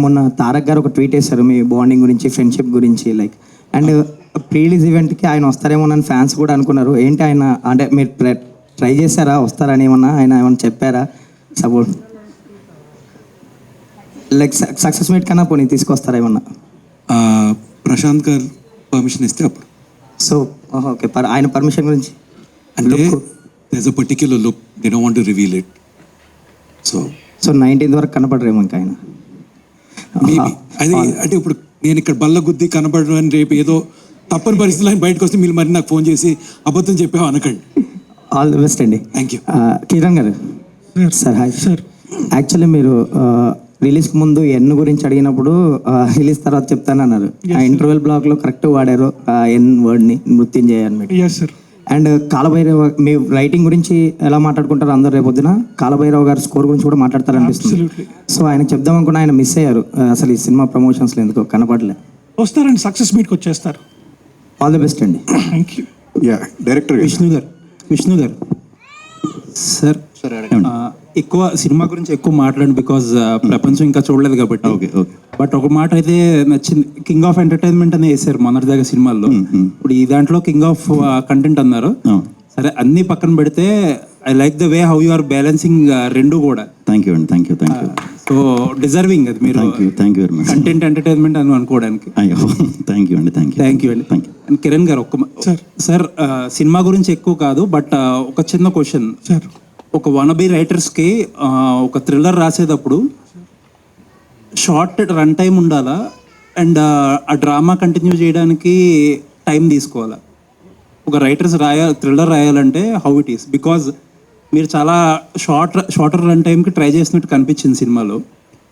మొన్న తారక్ గారు ఒక ట్వీట్ వేశారు మీ బాండింగ్ గురించి, ఫ్రెండ్షిప్ గురించి, లైక్ అండ్ ప్రీ రిలీజ్ ఈవెంట్కి ఆయన వస్తారేమోనని ఫ్యాన్స్ కూడా అనుకున్నారు. ఏంటి ఆయన అంటే మీరు ట్రై చేశారా వస్తారని, ఏమన్నా ఆయన ఏమన్నా చెప్పారా సపోర్ట్, లైక్ సక్సెస్ మీట్ కన్నా పోనీ తీసుకొస్తారా ఏమన్నా? ప్రశాంత్ గారు పర్మిషన్ ఇస్తే అప్పుడు. సో ఓకే, ఆయన పర్మిషన్ గురించి అంటే there's a particular look, they don't want to reveal it. So 19th వరకు కనపడరేమో ఇంకా ఆయన. మేబీ అది అంటే ఇప్పుడు నేను ఇక్కడ బల్ల గుద్ది కనపడడం అని రేపు ఏదో తప్పని పరిస్థితుల్లో ఆయన బయటకు వస్తే మీరు మరి నాకు ఫోన్ చేసి అబద్ధం చెప్పావు అనకండి. ఆల్ ది బెస్ట్ అండి. Thank you. Kiran garu sir, hi sir. Actually మీరు రిలీజ్కి ముందు ఎన్ గురించి అడిగినప్పుడు రిలీజ్ తర్వాత చెప్తానన్నారు. ఆ ఇంటర్వెల్ బ్లాగ్లో కరెక్ట్ వాడారు ఎన్ వర్డ్ని, మృత్యుంజయ అని. అండ్ కాలభైరవ మీ రైటింగ్ గురించి ఎలా మాట్లాడుకుంటారు అందరు, రేపొద్దున కాలభైరవ గారి స్కోర్ గురించి కూడా మాట్లాడతారు అనిపిస్తుంది. సో ఆయన చెప్దాం అనుకున్నా, ఆయన మిస్ అయ్యారు అసలు ఈ సినిమా ప్రమోషన్స్లో, ఎందుకో కనపడలే. వస్తారండి, సక్సెస్ మీట్కి వచ్చేస్తారు. ఆల్ ది బెస్ట్ అండి. Thank you. Director Vishnu garu sir, ఎక్కువ సినిమా గురించి ఎక్కువ మాట్లాడండి, బికాజ్ ప్రపంచం ఇంకా చూడలేదు కాబట్టి. ఓకే. బట్ ఒక మాట అయితే నచ్చింది, కింగ్ ఆఫ్ ఎంటర్టైన్మెంట్ అని వేసారు మొన్నటిదాకా సినిమాల్లో. ఇప్పుడు ఈ దాంట్లో కింగ్ ఆఫ్ కంటెంట్ అన్నారు. సరే, అన్ని పక్కన పెడితే I like the way how you are balancing రెండు కూడా. థ్యాంక్ యూ అండి. సో డిజర్వింగ్ అది మీరు. Thank you very much. Content entertainment అని అనుకోవడానికి. థ్యాంక్ యూ అండి. థ్యాంక్ యూ అండి. And Kiran garu sir, cinema గురించి ఎక్కువ కాదు, బట్ ఒక చిన్న క్వశ్చన్ సార్. ఒక వనబీ రైటర్స్కి ఒక థ్రిల్లర్ రాసేటప్పుడు షార్ట్ రన్ టైం ఉండాలా, అండ్ ఆ డ్రామా కంటిన్యూ చేయడానికి టైం తీసుకోవాలా? ఒక రైటర్స్ థ్రిల్లర్ రాయాలంటే హౌ ఇట్ ఈస్, బికాజ్ మీరు చాలా షార్టర్ రన్ టైంకి ట్రై చేసినట్టు కనిపించింది సినిమాలో.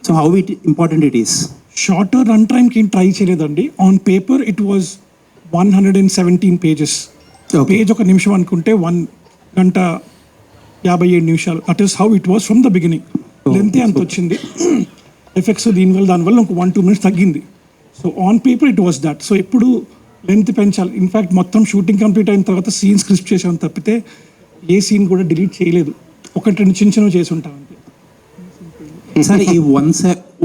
So how important it is? Shorter run టైంకి ట్రై చేయలేదండి. On paper it was 117 pages. Page 1 నిమిషం అనుకుంటే 1 గంట 57 నిమిషాలు. That is how it was from the beginning. Length అంత వచ్చింది, ఎఫెక్ట్స్ దానివల్ల ఒక 1-2 minutes తగ్గింది. So on paper it was that. So ఎప్పుడు లెంత్ పెంచాలి. ఇన్ఫ్యాక్ట్ మొత్తం షూటింగ్ కంప్లీట్ అయిన తర్వాత సీన్ స్క్రిప్ట్ చేసాం తప్పితే ఏ సీన్ కూడా డిలీట్ చేయలేదు. 1-2 చిన్న చేసి ఉంటాం అంతే. సార్, ఈ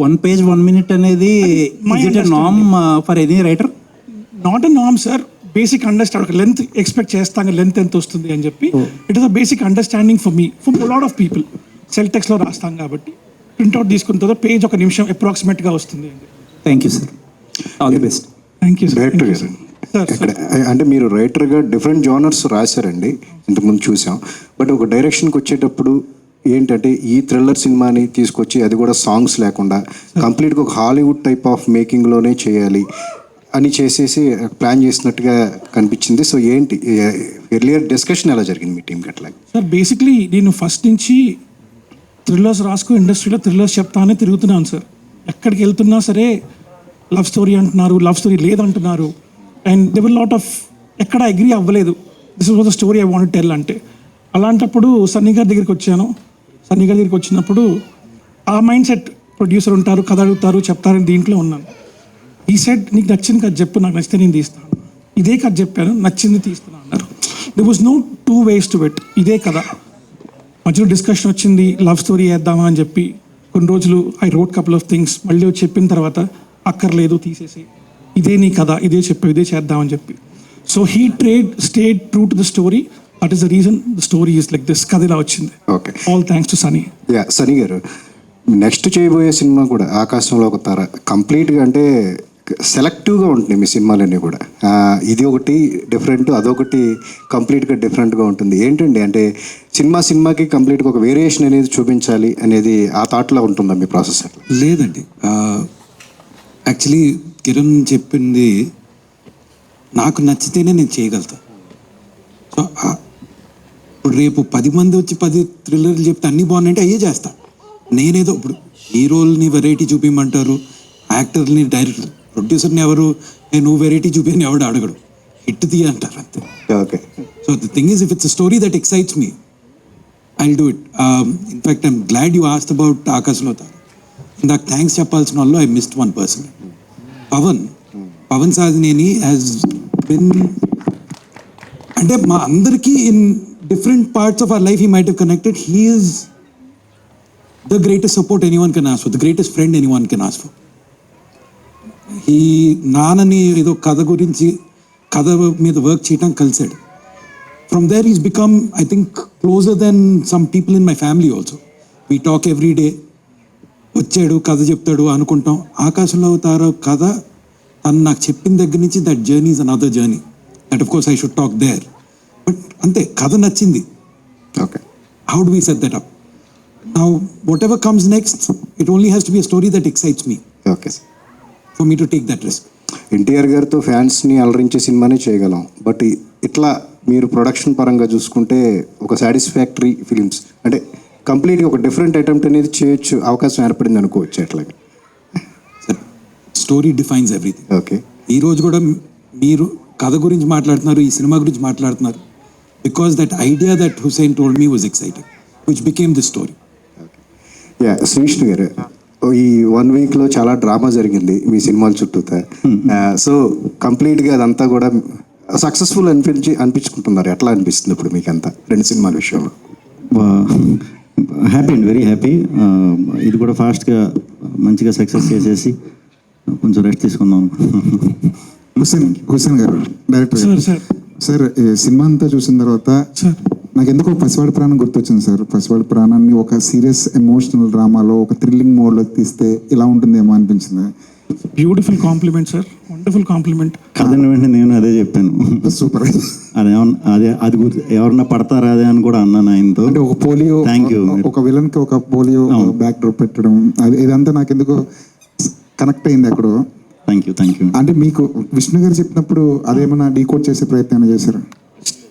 1 page 1 minute అనేది norm for any writer? Not a norm sir. Basic understand, ఒక లెంత్ ఎక్స్పెక్ట్ చేస్తాను, లెంత్ ఎంత వస్తుంది అని చెప్పి. It is a basic understanding for me, for lot of people. Cell టెక్స్ట్లో రాస్తాం కాబట్టి ప్రింట్అవుట్ తీసుకున్న తర్వాత పేజ్ 1 నిమిషం అప్రాక్సిమేట్గా వస్తుంది అండి. Thank you sir. All the best. Thank you sir. Director గారు, అంటే మీరు రైటర్గా డిఫరెంట్ జోనర్స్ రాశారండి, ఇంతకుముందు చూసాం. బట్ ఒక డైరెక్షన్కి వచ్చేటప్పుడు ఏంటంటే ఈ థ్రిల్లర్ సినిమాని తీసుకొచ్చి, అది కూడా సాంగ్స్ లేకుండా కంప్లీట్గా ఒక హాలీవుడ్ టైప్ ఆఫ్ మేకింగ్లోనే చేయాలి అని చేసేసి ప్లాన్ చేసినట్టుగా కనిపించింది. సో ఏంటి ఎర్లియర్ డిస్కషన్ ఎలా జరిగింది మీ టీంకి అట్లా? సార్, బేసిక్లీ నేను ఫస్ట్ నుంచి థ్రిల్లర్స్ రాసుకుని ఇండస్ట్రీలో థ్రిల్లర్స్ చెప్తానే తిరుగుతున్నాను సార్. ఎక్కడికి వెళ్తున్నా సరే లవ్ స్టోరీ అంటున్నారు, లవ్ స్టోరీ లేదంటున్నారు. And they were lot of ఎక్కడ అగ్రీ అవ్వలేదు, this was the story I want tell అంటే. అలాంటప్పుడు సన్నీ గారి దగ్గరికి వచ్చాను. సన్నీ గారి దగ్గరికి వచ్చినప్పుడు ఆ మైండ్ సెట్, ప్రొడ్యూసర్ ఉంటారు, కథ అడుగుతారు, చెప్తారని దీంట్లో ఉన్నాను. ఈ సెట్ నీకు నచ్చింది కథ చెప్పు, నాకు నచ్చితే నేను తీస్తాను. ఇదే కథ చెప్పాను, నచ్చింది తీస్తాను అన్నారు. There was no 2 ways to it. ఇదే కథ. మధ్యలో డిస్కషన్ వచ్చింది, లవ్ స్టోరీ వేద్దామా అని చెప్పి. కొన్ని రోజులు I wrote couple of things. మళ్ళీ చెప్పిన తర్వాత అక్కర్లేదు, తీసేసి ఇదే నీ కథ, ఇదే చెప్పు, ఇదే చేద్దామని చెప్పి. So he stayed true to the story. That is the reason the story is like this. కథ ఇలా వచ్చింది. Okay. All thanks to Sunny. Sunny garu, next చేయబోయే సినిమా కూడా ఆకాశంలో ఒక తార, కంప్లీట్గా అంటే సెలెక్టివ్గా ఉంటుంది మీ సినిమాలన్నీ కూడా. ఇది ఒకటి డిఫరెంట్, అదొకటి కంప్లీట్గా డిఫరెంట్గా ఉంటుంది. ఏంటండి అంటే సినిమాకి కంప్లీట్గా ఒక వేరియేషన్ అనేది చూపించాలి అనేది ఆ థాట్లో ఉంటుందా మీ ప్రాసెస్? లేదండి, యాక్చువల్లీ కిరణ్ చెప్పింది నాకు నచ్చితేనే నేను చేయగలుగుతా. సో ఇప్పుడు రేపు 10 మంది వచ్చి 10 థ్రిల్లర్లు చెప్తే అన్నీ బాగున్నాయంటే అయ్యే చేస్తా. నేనేదో ఇప్పుడు హీరోల్ని వెరైటీ చూపించమంటారు, యాక్టర్ని, డైరెక్టర్, ప్రొడ్యూసర్ని ఎవరు నువ్వు వెరైటీ చూపించని ఎవడు అడగడు, హిట్ తీయ అంటారు అంతే. Okay. So the thing is, if it's a story that excites me, I'll do it. In fact I'm glad you asked about ఆకాశంలో తార. నాకు థ్యాంక్స్ చెప్పాల్సిన వాళ్ళు I missed one person. Pavan Sadhineni has been, అంటే మా అందరికీ in different parts of our life he might have connected. He is the greatest support anyone can ask for, the greatest friend anyone can ask for. ఈ నాన్నని ఏదో కథ గురించి కథ మీద వర్క్ చేయడం కలిసాడు. From there is become I think closer then some people in my family also. We talk every day. వచ్చాడు కథ చెప్తాడు అనుకుంటాం. ఆకాశంలో తార కథ తను నాకు చెప్పిన దగ్గర నుంచి that journey is another journey. That of course I should talk there. But అంతే, కథ నచ్చింది. Okay, how do we set that up? Now whatever comes next, it only has to be a story that excites me okay sir. For me to take that risk. NTR గారితో ఫ్యాన్స్ని అలరించే సినిమానే చేయగలం, but ఇట్లా మీరు production పరంగా చూసుకుంటే ఒక సాటిస్ఫాక్టరీ ఫిలిమ్స్ అంటే కంప్లీట్గా ఒక డిఫరెంట్ అటెంప్ట్ అనేది చేయొచ్చు, అవకాశం ఏర్పడింది అనుకోవచ్చు అట్లాగా. Story defines everything. ఓకే, ఈ రోజు కూడా మీరు కథ గురించి మాట్లాడుతున్నారు, ఈ సినిమా గురించి మాట్లాడుతున్నారు, because that idea that Hussain told me was exciting, which became the story. Yeah, Sree Vishnu garu, ఈ 1 వీక్లో చాలా డ్రామా జరిగింది మీ సినిమాల చుట్టూతా. సో కంప్లీట్గా అదంతా కూడా సక్సెస్ఫుల్ అనిపించుకుంటున్నారు. ఎట్లా అనిపిస్తుంది ఇప్పుడు మీకు అంతా 2 సినిమాల విషయంలో? హ్యాపీ అండి, వెరీ హ్యాపీ. ఇది కూడా ఫాస్ట్గా మంచిగా సక్సెస్ చేసేసి కొంచెం రెస్ట్ తీసుకుందాం. హుసేన్ గారు, డైరెక్టర్ సార్ సార్ సార్, ఈ సినిమా అంతా చూసిన తర్వాత సార్ నాకు ఎందుకో పసివాడి ప్రాణం గుర్తొచ్చింది సార్. పసివాడి ప్రాణాన్ని ఒక సీరియస్ ఎమోషనల్ డ్రామాలో ఒక థ్రిల్లింగ్ మోడ్లో తీస్తే ఇలా ఉంటుందేమో అనిపించింది. Beautiful compliment sir, wonderful compliment. కథని వెంటనే నేను అదే చెప్పాను. సూపర్. అది ఎవరన్నా పడతారా అదే అని కూడా అన్నాను ఆయనతో. అంటే ఒక పోలియో, థ్యాంక్ యూ. ఒక విలన్ కి ఒక పోలియో బ్యాక్ డ్రాప్ పెట్టడం, ఇదంతా నాకు ఎందుకో కనెక్ట్ అయింది ఎక్కడో. Thank you, thank you. అంటే మీకు విష్ణు గారు చెప్పినప్పుడు అదేమన్నా డీకోడ్ చేసే ప్రయత్నం చేశారు?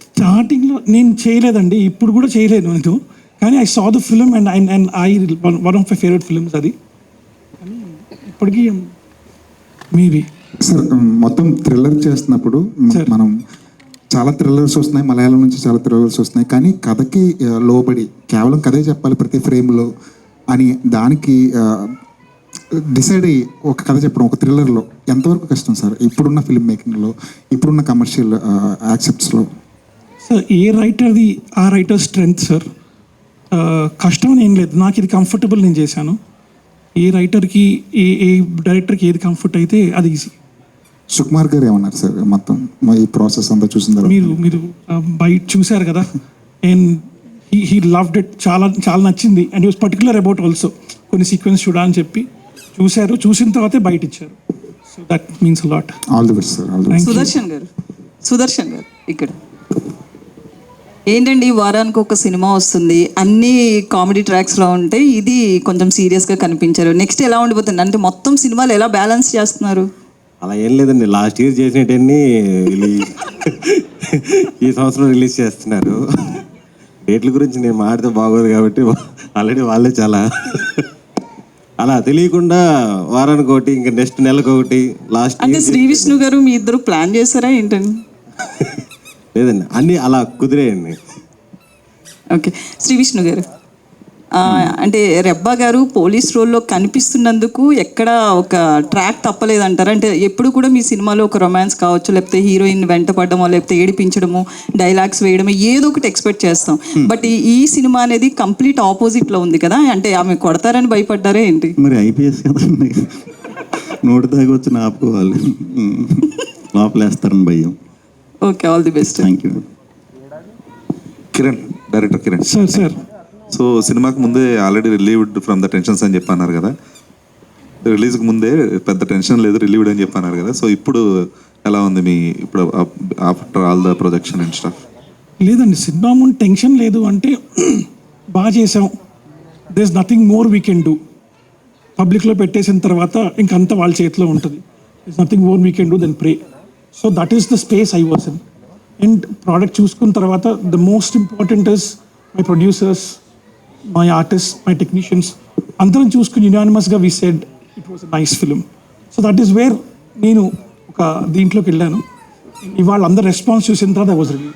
స్టార్టింగ్లో నేను చేయలేదండి, ఇప్పుడు కూడా చేయలేదు నేను. కానీ I saw the film and I one of my favourite films అది. కానీ ఇప్పటికీ మేబీ సార్, మొత్తం థ్రిల్లర్ చేస్తున్నప్పుడు Sir. మనం చాలా థ్రిల్లర్స్ వస్తున్నాయి, మలయాళం నుంచి చాలా థ్రిల్లర్స్ వస్తున్నాయి, కానీ కథకి లోబడి కేవలం కథే చెప్పాలి ప్రతి ఫ్రేమ్లో అని దానికి డిసైడ్ అయ్యి ఒక కథ చెప్పడం ఒక థ్రిల్లర్లో ఎంతవరకు కష్టం సార్ ఇప్పుడున్న ఫిల్మ్ మేకింగ్లో, ఇప్పుడున్న కమర్షియల్ యాక్సెప్ట్స్లో? సార్ ఏ రైటర్ది ఆ రైటర్ స్ట్రెంగ్త్ సార్. కష్టం అని ఏం లేదు, నాకు ఇది కంఫర్టబుల్ నేను చేశాను. ఏ రైటర్కి ఏ డైరెక్టర్కి ఏది కంఫర్ట్ అయితే అది ఈజీ. సుకుమార్ గారు ఏమన్నారు సార్ మొత్తం ఈ ప్రాసెస్ అంతా చూసిన తర్వాత? మీరు బయట చూశారు కదా, అండ్ హీ లవ్డ్ ఇట్, చాలా చాలా నచ్చింది. And was particular about also కొన్ని సీక్వెన్స్ చూడాలని చెప్పి చూశారు, చూసిన తర్వాతే బయట ఇచ్చారు. So that means lot. All the best sir, all the best. Sudarshan గారు ఇక్కడ ఏంటండి, వారానికి ఒక సినిమా వస్తుంది, అన్ని కామెడీ ట్రాక్స్లో ఉంటాయి, ఇది కొంచెం సీరియస్గా కనిపించారు. నెక్స్ట్ ఎలా ఉండిపోతుంది అంటే మొత్తం సినిమాలు ఎలా బ్యాలెన్స్ చేస్తున్నారు? అలా ఏం లేదండి, లాస్ట్ ఇయర్ చేసినట్టన్నీ ఈ సంవత్సరం రిలీజ్ చేస్తున్నారు. డేట్ల గురించి నేను మాడితే బాగోదు కాబట్టి ఆల్రెడీ వాళ్ళే చాలా అలా తెలియకుండా వారానికి ఒకటి, ఇంకా నెక్స్ట్ నెలకు ఒకటి. లాస్ట్ అంటే శ్రీ విష్ణు గారు మీ ఇద్దరు ప్లాన్ చేశారా ఏంటండి? లేదండి, అన్నీ అలా కుదిరేయండి. ఓకే, శ్రీ విష్ణు గారు, అంటే రెబ్బా గారు పోలీస్ రోల్లో కనిపిస్తున్నందుకు ఎక్కడ ఒక ట్రాక్ తప్పలేదంటారు? అంటే ఎప్పుడు కూడా మీ సినిమాలో ఒక రొమాన్స్ కావచ్చు, లేకపోతే హీరోయిన్ వెంట పడడమో, లేకపోతే ఏడిపించడము, డైలాగ్స్ వేయడము, ఏదో ఒకటి ఎక్స్పెక్ట్ చేస్తాం. బట్ ఈ సినిమా అనేది కంప్లీట్ ఆపోజిట్లో ఉంది కదా, అంటే ఆమె కొడతారని భయపడ్డారా ఏంటి? మరి ఐపీఎస్ కదండి, నోటి దాకా వచ్చి ఆపుకోవాలి, లోపలేస్తారని భయం. Okay, all the best. Thank you. Kiran, director Kiran. Sir so సినిమాకి ముందే already relieved from the tensions అని చెప్పన్నారు కదా, రిలీజ్కి ముందే పెద్ద టెన్షన్ లేదు, రిలీవ్డ్ అని చెప్పన్నారు కదా. సో ఇప్పుడు ఎలా ఉంది మీ ఇప్పుడు after all the projection and stuff? లేదండి, సినిమా ముందు టెన్షన్ లేదు. అంటే బాగా చేసాం, they is nothing more we can do. పబ్లిక్లో పెట్టేసిన తర్వాత ఇంకంతా వాళ్ళ చేతిలో ఉంటుంది. Is nothing more we can do then pray. So that is the space I was in. And product చూసుకున్న తర్వాత the most important is my producers, my artist, my technicians అందరం చూసుకుని యునానిమస్గా we said it was a nice film. So that is where నేను ఒక దీంట్లోకి వెళ్ళాను. ఇవాళ అందరు రెస్పాన్స్ చూసిన తర్వాత I was relieve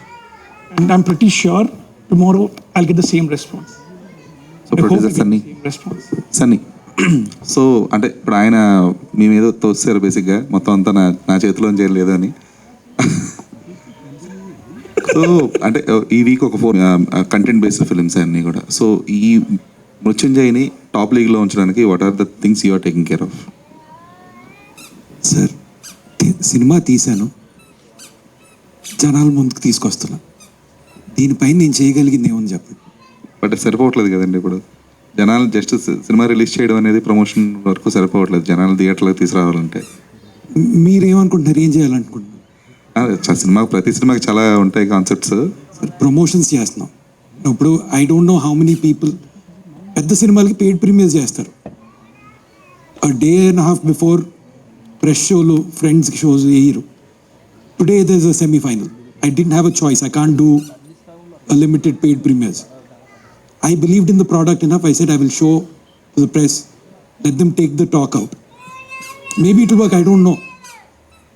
and I'm pretty sure tomorrow I'll get the same response. So producer Sunny, response Sunny, so అంటే ఇప్పుడు ఆయన మీ మీద తోస్తారు బేసిక్గా, మొత్తం అంతా నా చేతిలో చేయలేదు అని. సో అంటే ఈ వీక్ ఒక 4 కంటెంట్ బేస్డ్ ఫిలిమ్స్ అన్నీ కూడా. సో ఈ మృత్యుంజయ్ని టాప్ లీగ్లో ఉంచడానికి what are the things you are taking care of? Sir cinema తీశాను, జనాల ముందుకు తీసుకొస్తున్నా. దీనిపైన నేను చేయగలిగింది ఏమని చెప్పండి. బట్ సరిపోవట్లేదు కదండి. ఇప్పుడు జనాలు జస్ట్ సినిమా రిలీజ్ చేయడం అనేది ప్రమోషన్ వరకు సరిపోవట్లేదు. జనాలు థియేటర్లకు తీసుకురావాలంటే మీరేమనుకుంటున్నారు, ఏం చేయాలనుకుంటున్నారు? సినిమా ప్రతి సినిమాకి చాలా ఉంటాయి కాన్సెప్ట్స్. సార్ ప్రమోషన్స్ చేస్తున్నాం. ఇప్పుడు I don't know how many people పెద్ద సినిమాలకి పెయిడ్ ప్రీమియర్స్ చేస్తారు. Day and half before press షోలు, ఫ్రెండ్స్ షోస్ వేయరు. Today there is a semifinal. I didn't have a choice. I can't do a limited paid premieres. I believed in the product enough. I said I will show to the press, let them take the talk out. Maybe it will work, I don't know.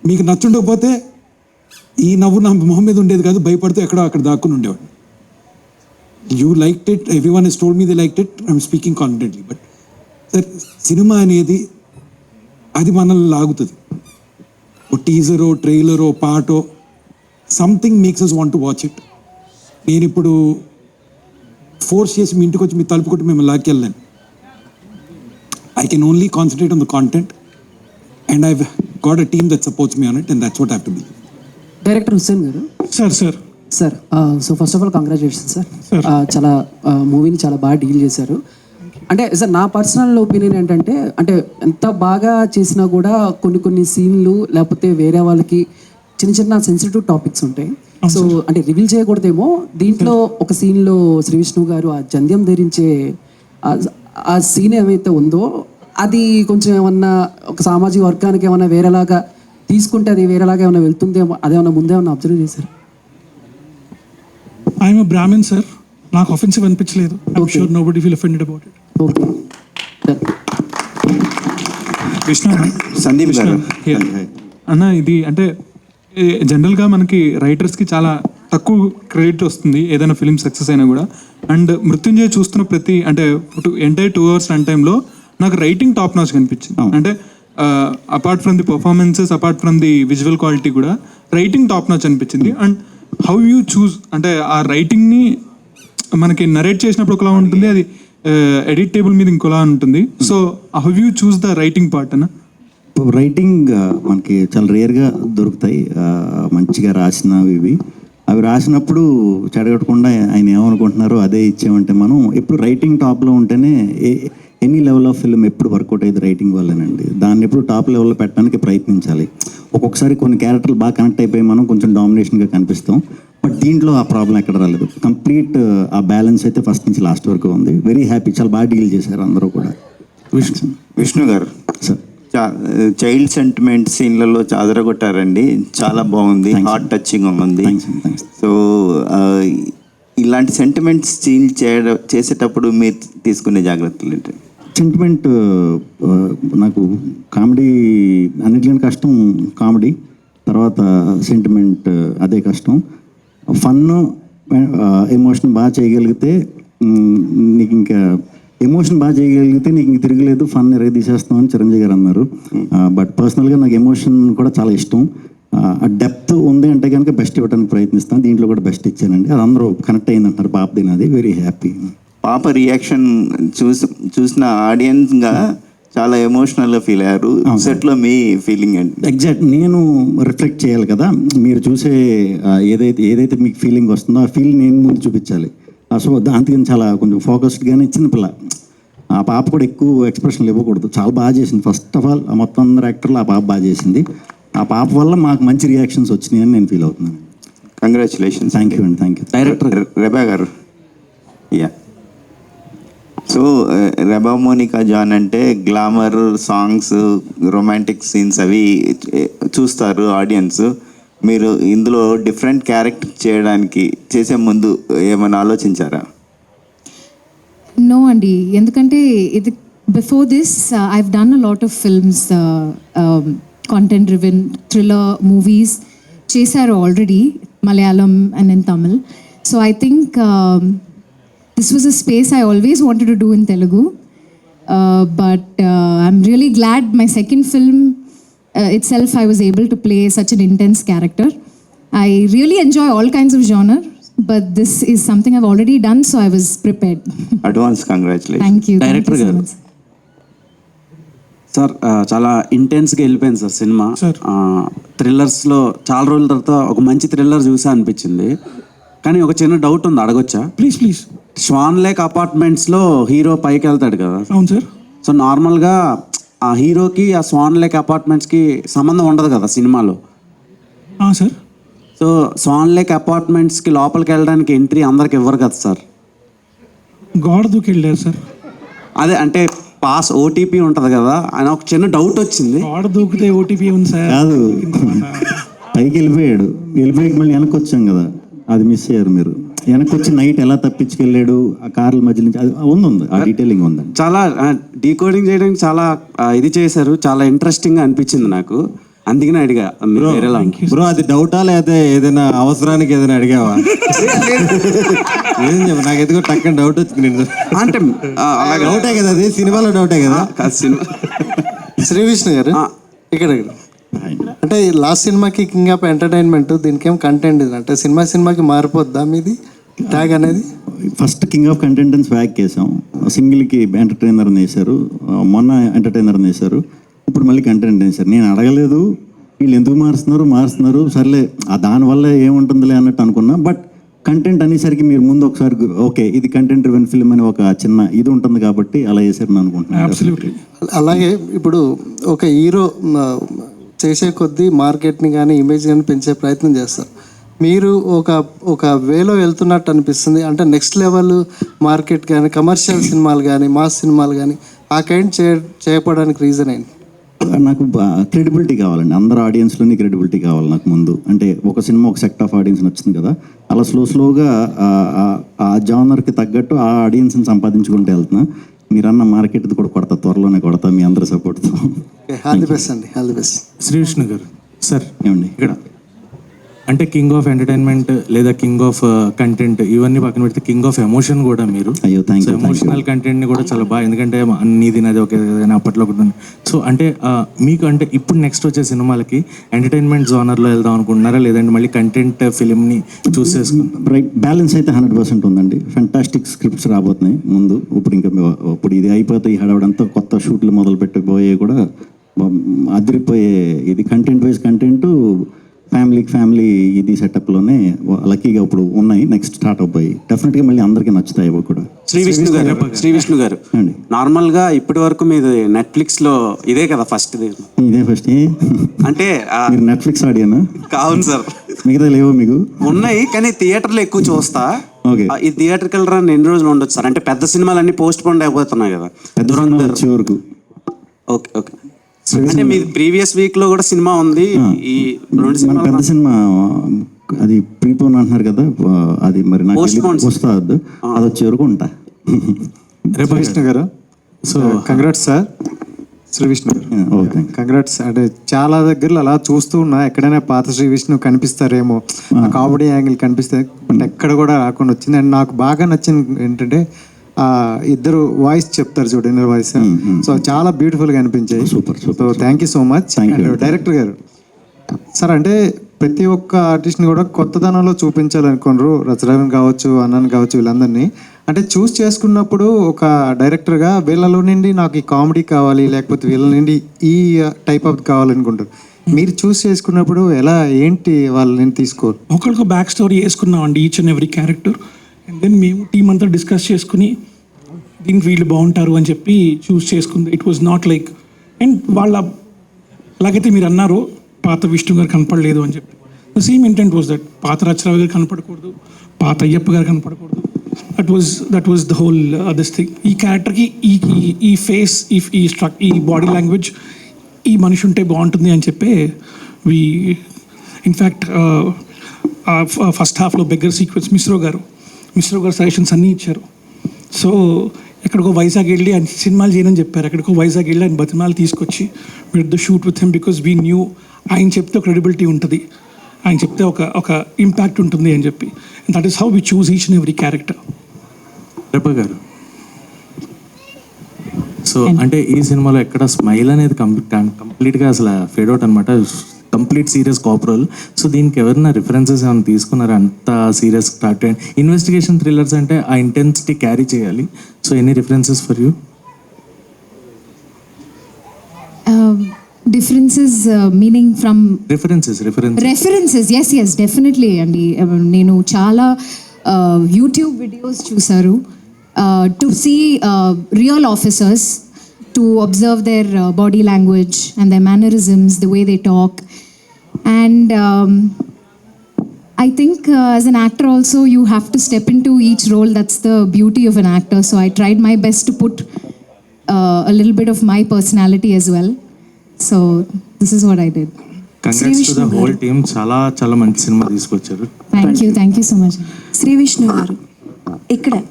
మీకు నచ్చుండకపోతే ఈ నవ్వు నా మొహం మీద ఉండేది కాదు, భయపడితే ఎక్కడో అక్కడ దాక్కుని ఉండేవాడు. You liked it, everyone he's told me they liked it, I'm speaking confidently. But sir cinema అనేది అది మనల్ని లాగుతుంది. ఓ టీజరో, ట్రైలరో, పాటో, something makes us want to watch it. నేను ఇప్పుడు ఫోర్స్ చేసి మీ ఇంటికి వచ్చి మీ తలుపు కొట్టి మేము లాక్కెళ్ళాను. I can only concentrate on the content and I got a team that supports me on it and that's what I have to be. Director Hussain garu sir so first of all congratulation sir. చాలా మూవీని చాలా బాగా deal చేశారు. అంటే sir నా personal opinion ఏంటంటే, అంటే ఎంత బాగా చేసినా కూడా కొన్ని సీన్లు లేకపోతే వేరే వాళ్ళకి చిన్న చిన్న సెన్సిటివ్ టాపిక్స్ ఉంటాయి. సో అంటే రివీల్ చేయకూడదేమో, దీంట్లో ఒక సీన్లో శ్రీ విష్ణు గారు ఆ జంధ్యం ధరించే ఆ సీన్ ఏమైతే ఉందో అది కొంచెం ఏమన్నా ఒక సామాజిక వర్గానికి ఏమన్నా వేరేలాగా తీసుకుంటే అది వేరేలాగా ఏమైనా వెళ్తుందేమో, అదేమన్నా ముందే ఏమన్నా అబ్జర్వ్ చేశారు? ఐఎమ్ బ్రాహ్మణ్ సార్, నాకు అఫెన్సివ్ అనిపించలేదు. I'm sure nobody feel offended about it. Okay Vishnu Sandeep గారు అన్న, ఇది అంటే జనరల్గా మనకి రైటర్స్కి చాలా తక్కువ క్రెడిట్ వస్తుంది ఏదైనా ఫిలిం సక్సెస్ అయినా కూడా. అండ్ మృత్యుంజయ్ చూస్తున్న ప్రతి అంటే ఎంటైర్ 2 hours రన్ టైంలో నాకు రైటింగ్ టాప్ నాచ్ కనిపించింది. అంటే apart from the performances, apart from the visual quality కూడా రైటింగ్ టాప్ నాచ్ అనిపించింది. అండ్ హౌ యూ చూస్ అంటే ఆ రైటింగ్ని మనకి నరేట్ చేసినప్పుడు ఒకలా ఉంటుంది, అది ఎడిట్ టేబుల్ మీద ఇంకోలా ఉంటుంది. So how you choose the writing part అన్న? రైటింగ్ మనకి చాలా రేర్గా దొరుకుతాయి మంచిగా రాసినవి. ఇవి అవి రాసినప్పుడు చెడగొట్టకుండా ఆయన ఏమనుకుంటున్నారో అదే ఇచ్చామంటే మనం ఎప్పుడు రైటింగ్ టాప్లో ఉంటేనే ఎనీ లెవెల్ ఆఫ్ ఫిల్మ్ ఎప్పుడు వర్కౌట్ అయ్యేది రైటింగ్ వల్లనండి. దాన్ని ఎప్పుడు టాప్ లెవెల్లో పెట్టడానికి ప్రయత్నించాలి. ఒక్కొక్కసారి కొన్ని క్యారెక్టర్లు బాగా కనెక్ట్ అయిపోయి మనం కొంచెం డామినేషన్గా కనిపిస్తాం. బట్ దీంట్లో ఆ ప్రాబ్లం ఎక్కడ రాలేదు. కంప్లీట్ ఆ బ్యాలెన్స్ అయితే ఫస్ట్ నుంచి లాస్ట్ వరకు ఉంది. వెరీ హ్యాపీ, చాలా బాగా డీల్ చేశారు అందరూ కూడా. Vishnu garu sir, child sentiment సీన్లలో చాదరగొట్టారండి, చాలా బాగుంది, హార్ట్ టచింగ్ ఉంది. సో ఇలాంటి సెంటిమెంట్ సీన్ చేసేటప్పుడు మీరు తీసుకునే జాగ్రత్తలు ఏంటి? సెంటిమెంట్ నాకు కామెడీ అన్నిటికన్నా కష్టం. కామెడీ తర్వాత సెంటిమెంట్ అదే కష్టం. ఫన్ ఎమోషన్ బాగా చేయగలిగితే నీకు ఇంకా ఎమోషన్ బాగా చేయగలిగితే నీకు ఇంక తిరగలేదు, ఫన్ ఎరగ తీసేస్తాం అని చిరంజీవి గారు అన్నారు. బట్ పర్సనల్గా నాకు ఎమోషన్ కూడా చాలా ఇష్టం. ఆ డెప్త్ ఉంది అంటే కనుక బెస్ట్ ఇవ్వడానికి ప్రయత్నిస్తాను. దీంట్లో కూడా బెస్ట్ ఇచ్చానండి. అది అందరూ కనెక్ట్ అయిందంటారు. పాప తినది వెరీ హ్యాపీ. పాప రియాక్షన్ చూసిన ఆడియన్స్గా చాలా ఎమోషనల్గా ఫీల్ అయ్యారు. సెట్లో మీ ఫీలింగ్ ఏంటి? ఎగ్జాక్ట్ నేను రిఫ్లెక్ట్ చేయాలి కదా. మీరు చూసే ఏదైతే మీకు ఫీలింగ్ వస్తుందో ఆ ఫీల్ నేను ముందు చూపించాలి. సో దానికి చాలా కొంచెం ఫోకస్డ్గానే చిన్నపిల్ల. ఆ పాప కూడా ఎక్కువ ఎక్స్ప్రెషన్లు ఇవ్వకూడదు. చాలా బాగా చేసింది. ఫస్ట్ ఆఫ్ ఆల్ మొత్తం అందరు యాక్టర్లు ఆ పాప బాగా చేసింది. ఆ పాప వల్ల మాకు మంచి రియాక్షన్స్ వచ్చినాయని నేను ఫీల్ అవుతున్నాను. కంగ్రాచులేషన్స్. థ్యాంక్ యూ అండి. Thank you. డైరెక్టర్ రెబా గారు. సో రెబా మోనికా జాన్ అంటే గ్లామర్ సాంగ్స్, రొమాంటిక్ సీన్స్ అవి చూస్తారు ఆడియన్స్. మీరు ఇందులో డిఫరెంట్ క్యారెక్టర్ చేసే ముందు ఏమైనా ఆలోచించారా? నో అండి, ఎందుకంటే ఇది before this I've done a lot of films, content driven thriller movies చేశారు already, Malayalam and in Tamil. So I think this was a space I always wanted to do in Telugu, but I'm really glad my second film itself I was able to play such an intense character. I really enjoy all kinds of genre, but this is something I've already done, so I was prepared. Advance congratulation. Thank you. Director Thank you so garu. much. Sir చాలా ఇంటెన్స్గా వెళ్ళిపోయింది sir cinema. థ్రిల్లర్స్లో చాలా రోజుల తర్వాత ఒక మంచి thriller చూసా అనిపించింది. కానీ ఒక చిన్న డౌట్ ఉంది, అడగొచ్చా? ప్లీజ్. స్వాన్ లేక్ అపార్ట్మెంట్స్లో హీరో పైకి వెళ్తాడు కదా. అవును సార్. సో నార్మల్గా ఆ హీరోకి ఆ స్వాన్ లేక్ అపార్ట్మెంట్స్కి సంబంధం ఉండదు కదా సినిమాలో. సార్. సో స్వాన్ లేక్ అపార్ట్మెంట్స్కి లోపలికి వెళ్ళడానికి ఎంట్రీ అందరికి ఇవ్వరు కదా సార్. గోడ దూకి వెళ్ళారు సార్. అదే అంటే పాస్ ఓటీపీ ఉంటుంది కదా అని ఒక చిన్న డౌట్ వచ్చింది. గోడ దూకితే ఓటీపీ ఉంది సార్. కాదు, పైకి వెళ్ళిపోయాడు, వెళ్ళిపోయి మళ్ళీ వెనక్కి వచ్చాం కదా, అది మిస్ అయ్యారు మీరు. వెనక్కి వచ్చి నైట్ ఎలా తప్పించుకెళ్ళాడు ఆ కార్ల మధ్య నుంచి, అది ఉంది, ఆ డీటెయిలింగ్ ఉంది. చాలా డీకోడింగ్ చేయడానికి చాలా ఇది చేశారు, చాలా ఇంట్రెస్టింగ్గా అనిపించింది నాకు. అందుకనే అడిగా బ్రో, అది డౌటా లేకపోతే ఏదైనా అవసరానికి ఏదైనా అడిగావా? ఏం చెప్పు, నాకు ఎందుకో టక్కని డౌట్ వచ్చింది. నేను అంటే డౌటే కదా, అది సినిమాలో డౌటే కదా. శ్రీ విష్ణు గారు ఇక్కడ అంటే లాస్ట్ సినిమాకి కింగ్ ఆఫ్ ఎంటర్టైన్మెంట్, దీనికి ఏం కంటెంట్ ఇది అంటే సినిమాకి మారిపోద్దా మీది ట్యాగ్ అనేది? ఫస్ట్ కింగ్ ఆఫ్ కంటెంటెన్స్ బ్యాక్ వేసాం, సింగిల్కి ఎంటర్టైనర్ని వేశారు, మొన్న ఎంటర్టైనర్ని వేశారు, ఇప్పుడు మళ్ళీ కంటెంట్ వేశారు. నేను అడగలేదు వీళ్ళు ఎందుకు మారుస్తున్నారు, సర్లే దానివల్ల ఏముంటుందిలే అన్నట్టు అనుకున్నా. బట్ కంటెంట్ అనేసరికి మీరు ముందు ఒకసారి ఓకే ఇది కంటెంట్ డ్రివెన్ ఫిల్మ్ అని ఒక చిన్న ఇది ఉంటుంది కాబట్టి అలా చేశారని అనుకుంటున్నాను. అలాగే ఇప్పుడు ఒక హీరో చేసే కొద్దీ మార్కెట్ని కానీ ఇమేజ్ కానీ పెంచే ప్రయత్నం చేస్తారు. మీరు ఒక వేలో వెళ్తున్నట్టు అనిపిస్తుంది. అంటే నెక్స్ట్ లెవెల్ మార్కెట్ కానీ కమర్షియల్ సినిమాలు కానీ మాస్ సినిమాలు కానీ ఆ కైండ్ చేయకపోవడానికి రీజన్ ఏంటి? నాకు క్రెడిబిలిటీ కావాలండి, అందరు ఆడియన్స్లోని క్రెడిబిలిటీ కావాలి నాకు ముందు. అంటే ఒక సినిమా ఒక సెక్ట్ ఆఫ్ ఆడియన్స్ నచ్చింది కదా, అలా స్లోగా ఆ జానర్కి తగ్గట్టు ఆ ఆడియన్స్ని సంపాదించుకుంటూ వెళ్తున్నా. మీరన్న మార్కెట్ కూడా కొడతా, త్వరలోనే కొడతా మీ అందరి సపోర్ట్తో. ఆల్ ది బెస్ట్ అండి, all the best. Sree Vishnu garu sir, ఏమండి ఇక్కడ అంటే కింగ్ ఆఫ్ ఎంటర్టైన్మెంట్ లేదా కింగ్ ఆఫ్ కంటెంట్ ఇవన్నీ పక్కన పెడితే కింగ్ ఆఫ్ ఎమోషన్ కూడా మీరు. అయ్యో థ్యాంక్ యూ. ఎమోషనల్ కంటెంట్ని కూడా చాలా బాగా, ఎందుకంటే నీది నాది ఒకే కానీ అప్పట్లో కూడా. సో అంటే మీకు అంటే ఇప్పుడు నెక్స్ట్ వచ్చే సినిమాలకి ఎంటర్టైన్మెంట్ జోనర్లో వెళ్దాం అనుకుంటున్నారా, లేదంటే మళ్ళీ కంటెంట్ ఫిలింని చూస్ చేసుకుంటాం? రైట్ బ్యాలెన్స్ అయితే 100% ఉందండి. ఫెంటాస్టిక్ స్క్రిప్ట్స్ రాబోతున్నాయి ముందు. ఇప్పుడు ఇది అయిపోతే ఈ హడావుడంతా కొత్త షూట్లు మొదలు పెట్టబోయే కూడా అదిరిపోయే ఇది కంటెంట్ వైజ్ కంటెంట్ ఫ్యామిలీ ఇది సెటప్లోనే లక్కీగా ఇప్పుడు ఉన్నాయి, నెక్స్ట్ స్టార్ట్ అయిపోయి డెఫినెట్గా మళ్ళీ అందరికీ నచ్చుతాయి అవి కూడా. శ్రీ విష్ణు గారు నార్మల్గా ఇప్పటి వరకు మీది నెట్ఫ్లిక్స్లో ఇదే కదా ఫస్ట్? ఇదే ఫస్ట్. అంటే మీరు నెట్ఫ్లిక్స్ ఆడియనా? అవును సార్. మిగతా లేవో మీకు? ఉన్నాయి కానీ థియేటర్లో ఎక్కువ చూస్తా. ఈ థియేటర్కి వెళ్ళడానికి ఎన్ని రోజులు ఉండొచ్చు సార్? అంటే పెద్ద సినిమాలు అన్ని పోస్ట్ పోన్ అయిపోతున్నాయి కదా వచ్చే వరకు. ఓకే. అంటే మీ ప్రీవియస్ వీక్ లో కూడా సినిమా ఉంది, ఈ రెండు పెద్ద సినిమా అది ప్రీపోన్ అంటున్నారు కదా, అది మరి నాకు వస్తుంది, అది వచ్చే వరకు ఉంటా. Vishnu garu so congrats sir. Sree Vishnu garu congrats. అంటే చాలా దగ్గరలో అలా చూస్తూ ఉన్నా, ఎక్కడైనా పాత శ్రీ విష్ణు కనిపిస్తారేమో, కామెడీ యాంగిల్ కనిపిస్తే, బట్ ఎక్కడ కూడా రాకుండా వచ్చింది. అండ్ నాకు బాగా నచ్చింది ఏంటంటే ఇద్దరు వాయిస్ చెప్తారు చూడు, ఇన్నర్ వాయిస్, సో చాలా బ్యూటిఫుల్గా అనిపించాయి. So thank you so much. Director గారు సార్, అంటే ప్రతి ఒక్క ఆర్టిస్ట్ని కూడా కొత్తదనంలో చూపించాలనుకున్నారు, రచరవన్ కావచ్చు, అన్నన్ కావచ్చు, వీళ్ళందరినీ. అంటే చూస్ చేసుకున్నప్పుడు ఒక డైరెక్టర్గా వీళ్ళలో నుండి నాకు ఈ కామెడీ కావాలి, లేకపోతే వీళ్ళ నుండి ఈ టైప్ ఆఫ్ కావాలనుకుంటారు. మీరు చూస్ చేసుకున్నప్పుడు ఎలా ఏంటి వాళ్ళని తీసుకోరు? ఒకరికి బ్యాక్ స్టోరీ వేసుకున్నాం అండి, each and every character. And then మేము టీం అంతా డిస్కస్ చేసుకుని దీనికి వీళ్ళు బాగుంటారు అని చెప్పి చూస్ చేసుకుంది. It was not like and వాళ్ళ అలాగైతే మీరు అన్నారు పాత విష్ణు గారు కనపడలేదు అని చెప్పి. The same intent was that పాత రచరావు గారు కనపడకూడదు, పాత అయ్యప్ప గారు కనపడకూడదు. That was the whole this thing. ఈ క్యారెక్టర్కి ఈ ఫేస్, ఈ బాడీ లాంగ్వేజ్, ఈ మనిషి ఉంటే బాగుంటుంది అని చెప్పి ఇన్ఫ్యాక్ట్ ఫస్ట్ హాఫ్లో బెగ్గర్ సీక్వెన్స్ మిశ్రో గారు సజెషన్స్ అన్నీ ఇచ్చారు. సో ఎక్కడికో వైజాగ్ వెళ్ళి ఆయన సినిమాలు చేయనని చెప్పారు, ఎక్కడికో వైజాగ్ వెళ్ళి ఆయన బతిమాలు తీసుకొచ్చి with the shoot with him, because we knew ఆయన చెప్తే క్రెడిబిలిటీ ఉంటుంది, ఆయన చెప్తే ఒక ఇంపాక్ట్ ఉంటుంది అని చెప్పి. That is how we choose each and every character. Reppa garu, so అంటే ఈ సినిమాలో ఎక్కడ స్మైల్ అనేది కంప్లీట్గా అసలు ఫేడ్ అవుట్ అనమాట. Complete serious cop role. So దీనికి ఎవరైనా రిఫరెన్సెస్ ఏమైనా తీసుకున్నారా? అంత serious start and investigation thrillers అంటే ఆ ఇంటెన్సిటీ క్యారీ చేయాలి. So any references for you? Differences meaning from references. Yes, definitely అండి. నేను చాలా యూట్యూబ్ వీడియోస్ చూసారు to see real officers, to observe their body language and their mannerisms, the way they talk. And I think as an actor also you have to step into each role. That's the beauty of an actor. So I tried my best to put a little bit of my personality as well. So this is what I did. Congrats to the whole team. చాలా మంచి cinema తీసుకొచ్చారు. Thank you so much. Shri Vishnu గారు ఇక్కడే.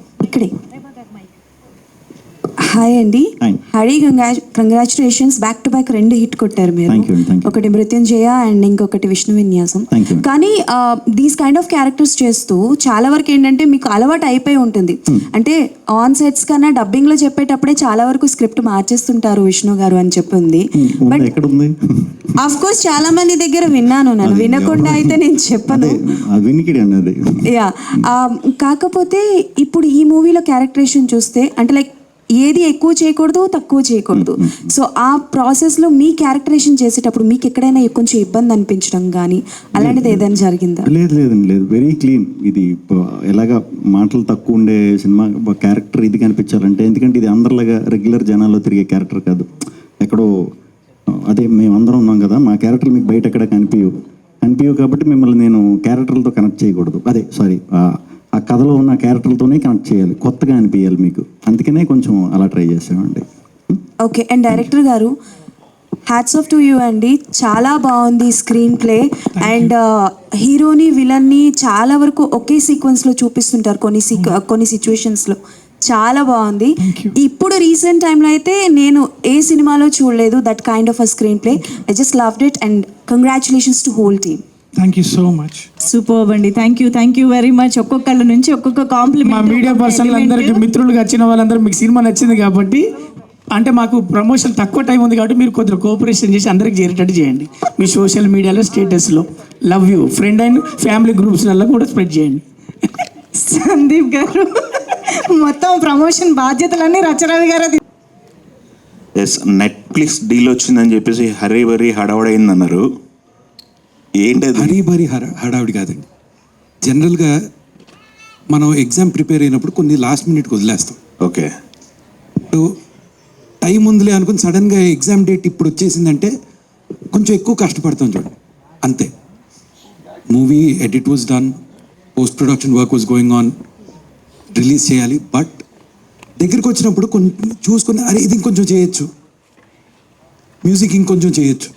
Hi అండి. Hari, congratulations. Back to back 2 hit కొట్టారు మీరు. ఒకటి మృత్యుంజయ and ఇంకొకటి విష్ణు విన్యాసం. కానీ దీస్ కైండ్ ఆఫ్ క్యారెక్టర్స్ చేస్తూ చాలా వరకు ఏంటంటే మీకు అలవాటు అయిపోయి ఉంటుంది. అంటే ఆన్ సెట్స్ కన్నా డబ్బింగ్ లో చెప్పేటప్పుడే చాలా వరకు స్క్రిప్ట్ మార్చేస్తుంటారు విష్ణు గారు అని చెప్పింది. బట్ ఆఫ్ కోర్స్ చాలా మంది దగ్గర విన్నాను, నన్ను వినకుండా అయితే నేను చెప్పను. యా, కాకపోతే ఇప్పుడు ఈ మూవీలో క్యారెక్టరేషన్ చూస్తే అంటే లైక్ ఏది ఎక్కువ చేయకూడదు, తక్కువ చేయకూడదు. సో ఆ ప్రాసెస్లో మీ క్యారెక్టరేషన్ చేసేటప్పుడు మీకు ఎక్కడైనా కొంచెం ఇబ్బంది అనిపించడం కానీ అలాంటిది ఏదైనా జరిగిందా? లేదు, వెరీ క్లీన్. ఇది ఎలాగా మాటలు తక్కువ ఉండే సినిమా క్యారెక్టర్ ఇది కనిపించాలంటే, ఎందుకంటే ఇది అందరిలాగా రెగ్యులర్ జనాల్లో తిరిగే క్యారెక్టర్ కాదు. ఎక్కడో అదే మేమందరం ఉన్నాం కదా, మా క్యారెక్టర్ మీకు బయట ఎక్కడ కనిపించవు కాబట్టి మిమ్మల్ని నేను క్యారెక్టర్లతో కనెక్ట్ చేయకూడదు. ఆ కథలో ఉన్న క్యారెక్టర్లతోనే కనెక్ట్ చేయాలి, కొత్తగా అనిపించాలి మీకు. అందుకనే కొంచెం అలా ట్రై చేసామండి. ఓకే. అండ్ డైరెక్టర్ గారు, హ్యాట్స్ ఆఫ్ టు యూ అండి. చాలా బాగుంది స్క్రీన్ ప్లే. అండ్ హీరోని విలన్ని చాలా వరకు ఒకే సీక్వెన్స్లో చూపిస్తుంటారు కొన్ని సిచ్యువేషన్స్లో. చాలా బాగుంది. ఇప్పుడు రీసెంట్ టైంలో అయితే నేను ఏ సినిమాలో చూడలేదు that kind of a screenplay. I just loved it and congratulations to whole team. Thank you so much. Super అండి. Thank you very much. ఒక్కొక్కళ్ళ నుంచి ఒక్కొక్క కాంప్లిమెంట్. మా మీడియా పర్సన్లు అందరికీ, మిత్రులుగా వచ్చిన వాళ్ళందరూ మీకు సినిమా నచ్చింది కాబట్టి, అంటే మాకు ప్రమోషన్ తక్కువ టైం ఉంది కాబట్టి మీరు కొద్దిగా కోఆపరేషన్ చేసి అందరికి చేరేటట్టు చేయండి. మీ సోషల్ మీడియాలో స్టేటస్లో love you friend and family గ్రూప్స్లలో కూడా స్ప్రెడ్ చేయండి. సందీప్ గారు, మొత్తం ప్రమోషన్ బాధ్యతలన్నీ రచరవి గారు. నెట్ఫ్లిక్స్ డీల్ వచ్చిందని చెప్పేసి హరీ బరీ హడావడైందన్నారు. ఏంటది? హరీబరీ హడావిడి కాదండి. జనరల్గా మనం ఎగ్జామ్ ప్రిపేర్ అయినప్పుడు కొన్ని లాస్ట్ మినిట్కి వదిలేస్తాం. ఓకే. టైం ఉందిలే అనుకుని సడన్గా ఎగ్జామ్ డేట్ ఇప్పుడు వచ్చేసిందంటే కొంచెం ఎక్కువ కష్టపడతాం చూడండి, అంతే. Movie edit was done, post production work was going on, release చేయాలి. బట్ దగ్గరికి వచ్చినప్పుడు కొంచెం చూసుకుని, అరే ఇది ఇంకొంచెం చేయొచ్చు, మ్యూజిక్ ఇంకొంచెం చేయొచ్చు,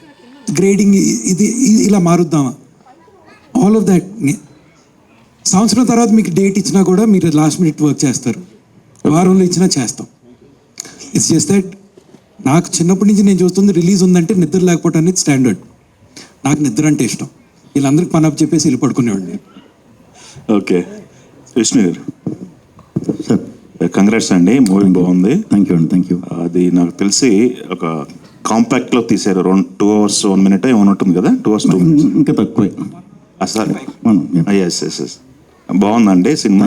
గ్రేడింగ్ ఇది ఇలా మారుద్దామా, ఆల్ ఆఫ్ దాట్. సంవత్సరం తర్వాత మీకు డేట్ ఇచ్చినా కూడా మీరు లాస్ట్ మినిట్ వర్క్ చేస్తారు, వారంలో ఇచ్చినా చేస్తాం. ఇట్స్ జస్ట్ దట్ నాకు చిన్నప్పటి నుంచి నేను చూస్తుంది రిలీజ్ ఉందంటే నిద్ర లేకపోవడం అనేది స్టాండర్డ్. నాకు నిద్ర అంటే ఇష్టం. వీళ్ళందరికీ పని అప్ చెప్పేసి వెళ్ళి పడుకునేవాడిని. Okay. Vishnu garu sir, congrats అండి. మూవీ బాగుంది. Thank you. అది నాకు తెలిసి ఒక కాంపాక్ట్లో తీశారు. 2 hours 1 minute ఏమైనా ఉంటుంది కదా, 2 hours 2 minutes ఇంకా తక్కువే అసలు. ఎస్ బాగుందండి సినిమా.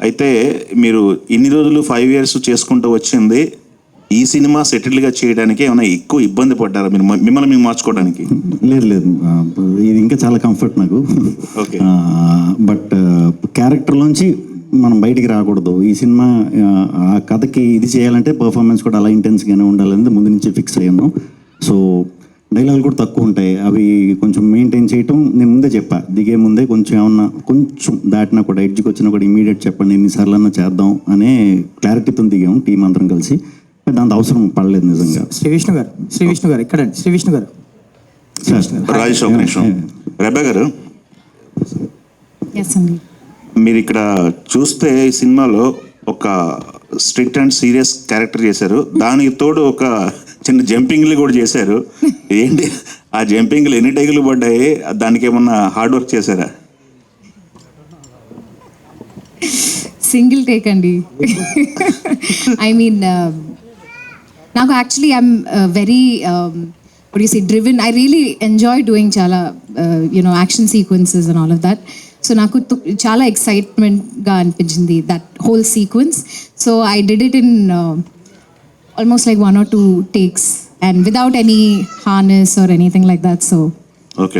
అయితే మీరు ఇన్ని రోజులు 5 years చేసుకుంటూ వచ్చింది, ఈ సినిమా సెటిల్గా చేయడానికి ఏమైనా ఎక్కువ ఇబ్బంది పడ్డారా మీరు మిమ్మల్ని మేము మార్చుకోవడానికి? లేదు, ఇది ఇంకా చాలా కంఫర్ట్ నాకు. ఓకే. బట్ క్యారెక్టర్లోంచి మనం బయటికి రాకూడదు. ఈ సినిమా ఆ కథకి ఇది చేయాలంటే పర్ఫార్మెన్స్ కూడా అలా ఇంటెన్స్గానే ఉండాలని ముందు నుంచి ఫిక్స్ అయ్యాను. సో డైలాగులు కూడా తక్కువ ఉంటాయి, అవి కొంచెం మెయింటైన్ చేయటం నేను ముందే చెప్పా. దిగే ముందే కొంచెం ఏమన్నా కొంచెం దాటినా కూడా ఎడ్జ్కి వచ్చినా కూడా ఇమీడియట్ చెప్పండి, ఎన్నిసార్లు అన్నా చేద్దాం అనే క్లారిటీతో దిగాము టీం అందరం కలిసి. దాంతో అవసరం పడలేదు నిజంగా. శ్రీ విష్ణు గారు ఇక్కడ శ్రీ విష్ణు గారు రాజేష్ ఒక నిమిషం. రెబ్బా గారు, మీరు ఇక్కడ చూస్తే ఈ సినిమాలో ఒక స్ట్రిక్ట్ అండ్ సీరియస్ క్యారెక్టర్ చేశారు, దానికి తోడు ఒక చిన్న జంపింగ్లు కూడా చేశారు. ఏంటి ఆ జంపింగ్లు ఎన్ని టైగులు పడ్డాయి? దానికి ఏమన్నా హార్డ్ వర్క్ చేశారా? సింగిల్ టేక్ అండి. ఐ మీన్ నాకు actually I'm very what do you say, driven. I really enjoy doing chala, action sequences and all of that. So నాకు చాలా ఎక్సైట్మెంట్గా అనిపించింది that whole sequence. So I did it in almost like 1 or 2 takes and without any harness or anything like that. So okay